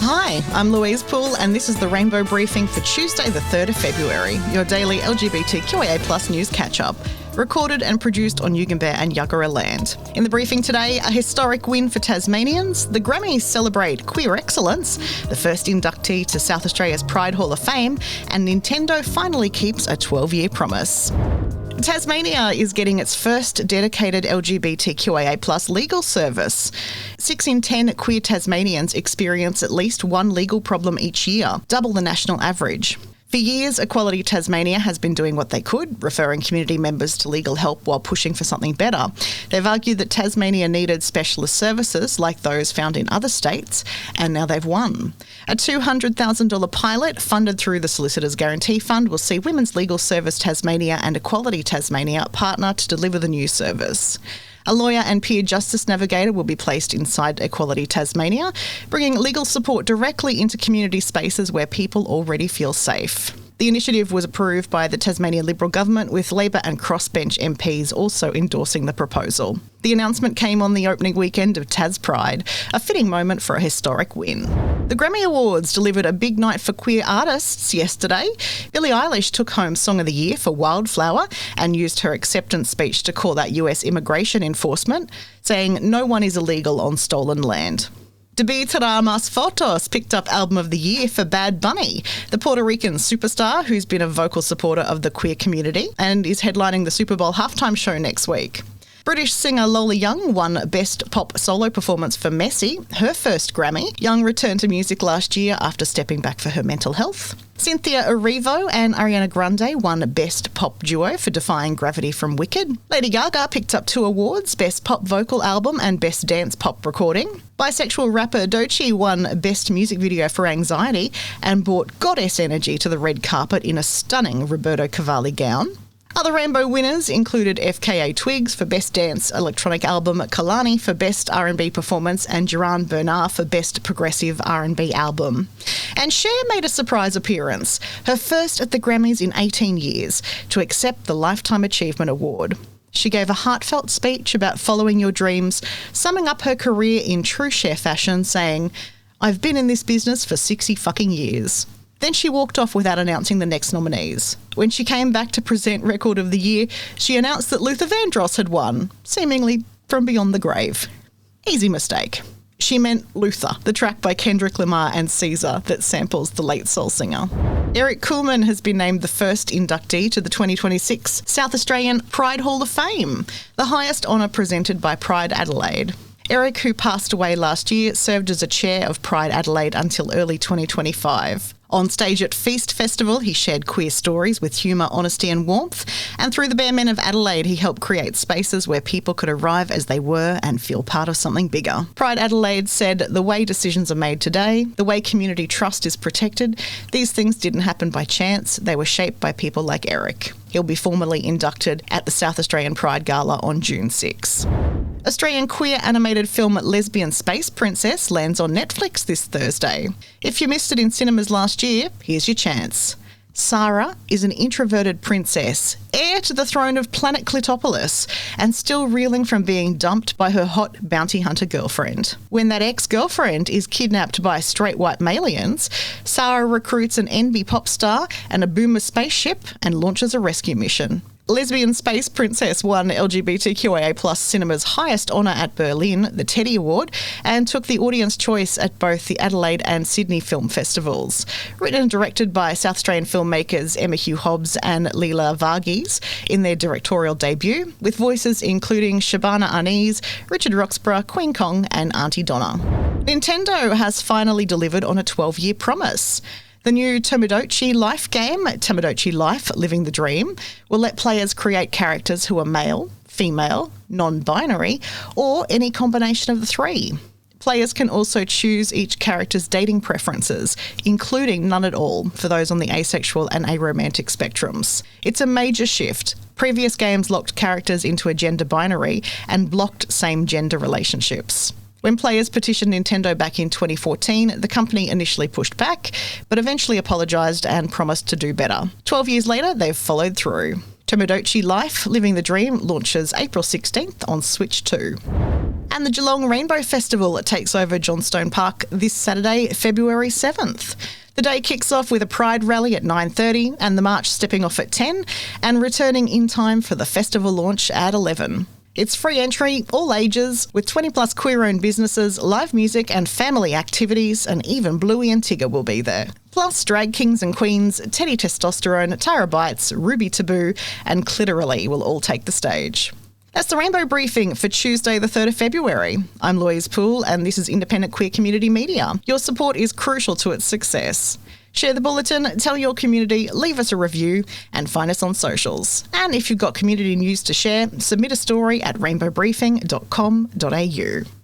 Hi, I'm Louise Poole and this is the Rainbow Briefing for Tuesday the 3rd of February, your daily LGBTQIA+ news catch-up, recorded and produced on Yugambeh and Yuggera land. In the briefing today, a historic win for Tasmanians, the Grammys celebrate queer excellence, the first inductee to South Australia's Pride Hall of Fame, and Nintendo finally keeps a 12-year promise. Tasmania is getting its first dedicated LGBTQIA+ legal service. 6 in 10 queer Tasmanians experience at least one legal problem each year, double the national average. For years, Equality Tasmania has been doing what they could, referring community members to legal help while pushing for something better. They've argued that Tasmania needed specialist services like those found in other states, and now they've won. A $200,000 pilot funded through the Solicitors Guarantee Fund will see Women's Legal Service Tasmania and Equality Tasmania partner to deliver the new service. A lawyer and peer justice navigator will be placed inside Equality Tasmania, bringing legal support directly into community spaces where people already feel safe. The initiative was approved by the Tasmania Liberal Government, with Labor and crossbench MPs also endorsing the proposal. The announcement came on the opening weekend of Tas Pride, a fitting moment for a historic win. The Grammy Awards delivered a big night for queer artists yesterday. Billie Eilish took home Song of the Year for Wildflower and used her acceptance speech to call out US immigration enforcement, saying no one is illegal on stolen land. Debí Tirar Más Fotos picked up Album of the Year for Bad Bunny, the Puerto Rican superstar who's been a vocal supporter of the queer community and is headlining the Super Bowl halftime show next week. British singer Lola Young won Best Pop Solo Performance for Messi, her first Grammy. Young returned to music last year after stepping back for her mental health. Cynthia Erivo and Ariana Grande won Best Pop Duo for Defying Gravity from Wicked. Lady Gaga picked up 2 awards, Best Pop Vocal Album and Best Dance Pop Recording. Bisexual rapper Doechii won Best Music Video for Anxiety and brought goddess energy to the red carpet in a stunning Roberto Cavalli gown. Other Rainbow winners included FKA Twigs for Best Dance Electronic Album, Kalani for Best R&B Performance, and Duran Bernard for Best Progressive R&B Album. And Cher made a surprise appearance, her first at the Grammys in 18 years, to accept the Lifetime Achievement Award. She gave a heartfelt speech about following your dreams, summing up her career in true Cher fashion, saying, "I've been in this business for 60 fucking years." Then she walked off without announcing the next nominees. When she came back to present Record of the Year, she announced that Luther Vandross had won, seemingly from beyond the grave. Easy mistake. She meant Luther, the track by Kendrick Lamar and Caesar that samples the late soul singer. Eric Kuhlman has been named the first inductee to the 2026 South Australian Pride Hall of Fame, the highest honour presented by Pride Adelaide. Eric, who passed away last year, served as a chair of Pride Adelaide until early 2025. On stage at Feast Festival, he shared queer stories with humour, honesty and warmth. And through the Bare Men of Adelaide, he helped create spaces where people could arrive as they were and feel part of something bigger. Pride Adelaide said, "The way decisions are made today, the way community trust is protected, these things didn't happen by chance. They were shaped by people like Eric." He'll be formally inducted at the South Australian Pride Gala on June 6. Australian queer animated film Lesbian Space Princess lands on Netflix this Thursday. If you missed it in cinemas last year, here's your chance. Sarah is an introverted princess, heir to the throne of planet Clitopolis, and still reeling from being dumped by her hot bounty hunter girlfriend. When that ex-girlfriend is kidnapped by straight white malians, Sarah recruits an NB pop star and a boomer spaceship and launches a rescue mission. Lesbian Space Princess won LGBTQIA+ cinema's highest honour at Berlin, the Teddy Award, and took the audience choice at both the Adelaide and Sydney film festivals. Written and directed by South Australian filmmakers Emma Hugh Hobbs and Leela Varghese in their directorial debut, with voices including Shabana Arnese, Richard Roxburgh, Queen Kong and Auntie Donna. Nintendo has finally delivered on a 12-year promise. The new Tamagotchi Life game, Tamagotchi Life Living the Dream, will let players create characters who are male, female, non-binary, or any combination of the 3. Players can also choose each character's dating preferences, including none at all for those on the asexual and aromantic spectrums. It's a major shift. Previous games locked characters into a gender binary and blocked same-gender relationships. When players petitioned Nintendo back in 2014, the company initially pushed back, but eventually apologised and promised to do better. 12 years later, they've followed through. Tomodachi Life, Living the Dream launches April 16th on Switch 2. And the Geelong Rainbow Festival takes over Johnstone Park this Saturday, February 7th. The day kicks off with a Pride rally at 9:30 and the march stepping off at 10 and returning in time for the festival launch at 11. It's free entry, all ages, with 20 plus queer-owned businesses, live music and family activities, and even Bluey and Tigger will be there. Plus, drag kings and queens, Teddy Testosterone, Tara Bites, Ruby Taboo and Clitorally will all take the stage. That's the Rainbow Briefing for Tuesday the 3rd of February. I'm Louise Poole and this is independent queer community media. Your support is crucial to its success. Share the bulletin, tell your community, leave us a review and find us on socials. And if you've got community news to share, submit a story at rainbowbriefing.com.au.